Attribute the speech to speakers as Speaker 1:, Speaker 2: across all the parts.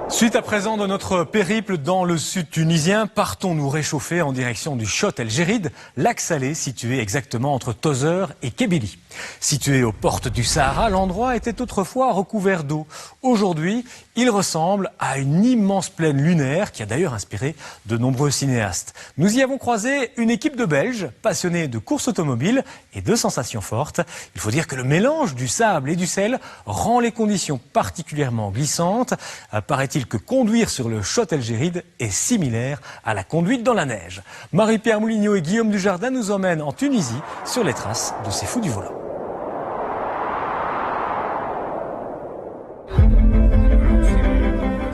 Speaker 1: Suite à présent de notre périple dans le sud tunisien, partons nous réchauffer en direction du Chott El Djerid, lac salé situé exactement entre Tozeur et Kébili. Situé aux portes du Sahara, l'endroit était autrefois recouvert d'eau. Aujourd'hui, il ressemble à une immense plaine lunaire qui a d'ailleurs inspiré de nombreux cinéastes. Nous y avons croisé une équipe de Belges passionnés de course automobile et de sensations fortes. Il faut dire que le mélange du sable et du sel rend les conditions particulièrement glissantes. Paraît-il que conduire sur le Chott El Djerid est similaire à la conduite dans la neige. Marie-Pierre Moulignot et Guillaume Dujardin nous emmènent en Tunisie sur les traces de ces fous du volant.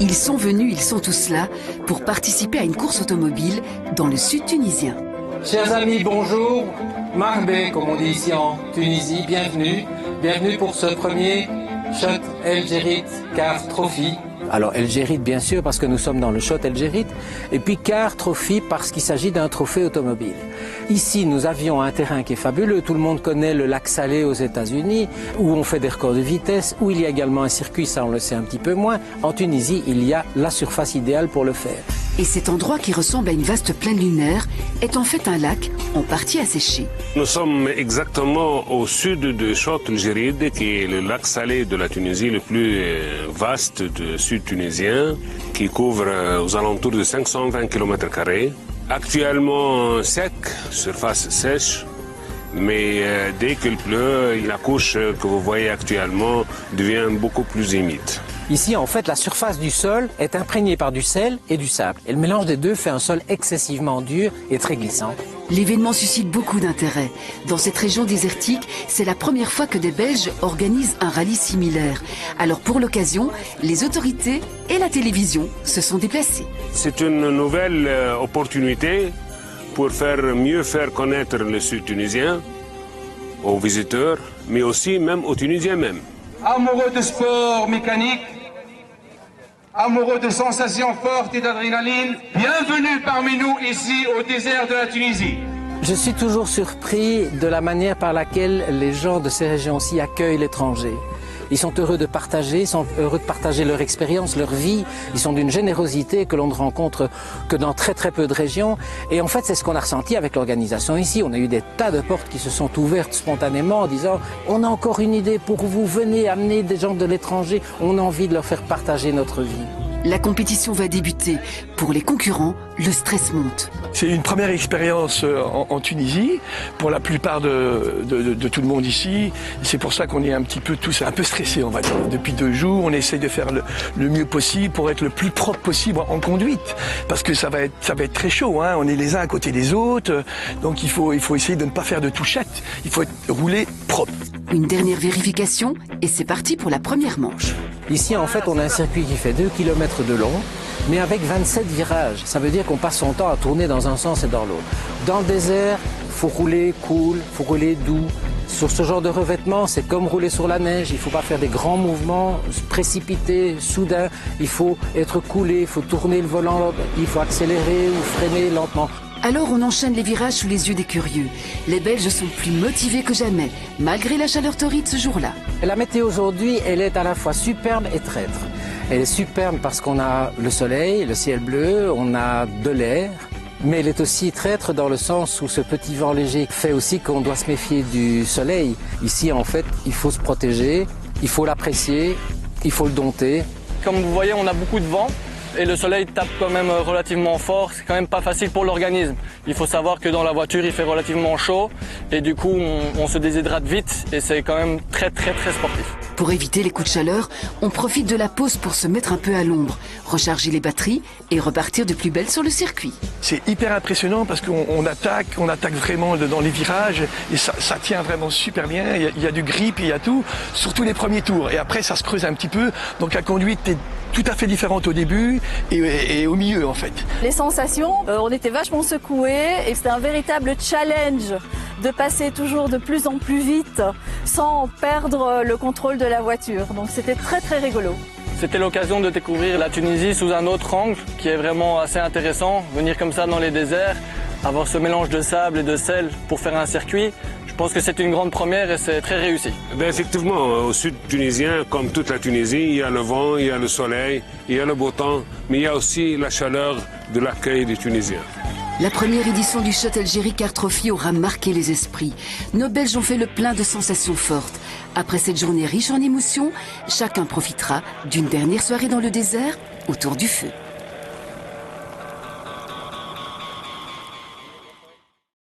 Speaker 2: Ils sont venus, ils sont tous là pour participer à une course automobile dans le sud tunisien.
Speaker 3: Chers amis, bonjour. Marhaba, comme on dit ici en Tunisie, bienvenue. Bienvenue pour ce premier Chott El Djerid Car Trophy. Alors El Djerid bien sûr parce que nous sommes dans le Chott El Djerid et puis Car Trophy parce qu'il s'agit d'un trophée automobile. Ici nous avions un terrain qui est fabuleux, tout le monde connaît le lac Salé aux États-Unis où on fait des records de vitesse, où il y a également un circuit, ça on le sait un petit peu moins. En Tunisie il y a la surface idéale pour le faire.
Speaker 2: Et cet endroit qui ressemble à une vaste plaine lunaire est en fait un lac en partie asséché.
Speaker 4: Nous sommes exactement au sud de Chott El Djerid, qui est le lac salé de la Tunisie, le plus vaste du sud tunisien, qui couvre aux alentours de 520 km². Actuellement sec, surface sèche, mais dès qu'il pleut, la couche que vous voyez actuellement devient beaucoup plus humide.
Speaker 3: Ici, en fait, la surface du sol est imprégnée par du sel et du sable. Et le mélange des deux fait un sol excessivement dur et très glissant.
Speaker 2: L'événement suscite beaucoup d'intérêt. Dans cette région désertique, c'est la première fois que des Belges organisent un rallye similaire. Alors pour l'occasion, les autorités et la télévision se sont déplacés.
Speaker 4: C'est une nouvelle opportunité pour mieux faire connaître le sud tunisien aux visiteurs, mais aussi même aux Tunisiens même.
Speaker 5: Amoureux de sport mécanique, amoureux de sensations fortes et d'adrénaline, bienvenue parmi nous ici au désert de la Tunisie.
Speaker 3: Je suis toujours surpris de la manière par laquelle les gens de ces régions-ci accueillent l'étranger. Ils sont heureux de partager, leur expérience, leur vie. Ils sont d'une générosité que l'on ne rencontre que dans très très peu de régions. Et en fait, c'est ce qu'on a ressenti avec l'organisation ici. On a eu des tas de portes qui se sont ouvertes spontanément en disant « On a encore une idée pour vous, venez amener des gens de l'étranger. On a envie de leur faire partager notre vie. »
Speaker 2: La compétition va débuter. Pour les concurrents, le stress monte.
Speaker 6: C'est une première expérience en Tunisie pour la plupart de tout le monde ici. C'est pour ça qu'on est un petit peu tous un peu stressés, on va dire. Depuis 2 jours, on essaye de faire le mieux possible pour être le plus propre possible en conduite. Parce que ça va être très chaud, hein. On est les uns à côté des autres. Donc il faut essayer de ne pas faire de touchettes. Il faut rouler propre.
Speaker 2: Une dernière vérification et c'est parti pour la première manche.
Speaker 3: Ici, en fait, on a un circuit qui fait 2 km de long, mais avec 27 virages. Ça veut dire qu'on passe son temps à tourner dans un sens et dans l'autre. Dans le désert, il faut rouler cool, il faut rouler doux. Sur ce genre de revêtement, c'est comme rouler sur la neige. Il ne faut pas faire des grands mouvements précipités, soudains. Il faut être coolé, il faut tourner le volant, il faut accélérer ou freiner lentement.
Speaker 2: Alors on enchaîne les virages sous les yeux des curieux. Les Belges sont plus motivés que jamais, malgré la chaleur torride ce jour-là.
Speaker 3: La météo aujourd'hui, elle est à la fois superbe et traître. Elle est superbe parce qu'on a le soleil, le ciel bleu, on a de l'air. Mais elle est aussi traître dans le sens où ce petit vent léger fait aussi qu'on doit se méfier du soleil. Ici, en fait, il faut se protéger, il faut l'apprécier, il faut le dompter.
Speaker 7: Comme vous voyez, on a beaucoup de vent. Et le soleil tape quand même relativement fort, c'est quand même pas facile pour l'organisme. Il faut savoir que dans la voiture il fait relativement chaud et du coup on se déshydrate vite et c'est quand même très sportif.
Speaker 2: Pour éviter les coups de chaleur, on profite de la pause pour se mettre un peu à l'ombre, recharger les batteries et repartir de plus belle sur le circuit.
Speaker 6: C'est hyper impressionnant parce qu'on attaque vraiment dans les virages et ça tient vraiment super bien. Il y a du grip, il y a tout, surtout les premiers tours. Et après ça se creuse un petit peu, donc la conduite est tout à fait différente au début et au milieu en fait.
Speaker 8: Les sensations, on était vachement secoués et c'était un véritable challenge de passer toujours de plus en plus vite sans perdre le contrôle de la voiture. Donc c'était très rigolo.
Speaker 7: C'était l'occasion de découvrir la Tunisie sous un autre angle qui est vraiment assez intéressant. Venir comme ça dans les déserts, avoir ce mélange de sable et de sel pour faire un circuit, je pense que c'est une grande première et c'est très réussi.
Speaker 4: Ben effectivement, au sud tunisien, comme toute la Tunisie, il y a le vent, il y a le soleil, il y a le beau temps, mais il y a aussi la chaleur de l'accueil des Tunisiens.
Speaker 2: La première édition du Shot Algérie Car Trophy aura marqué les esprits. Nos Belges ont fait le plein de sensations fortes. Après cette journée riche en émotions, chacun profitera d'une dernière soirée dans le désert autour du feu.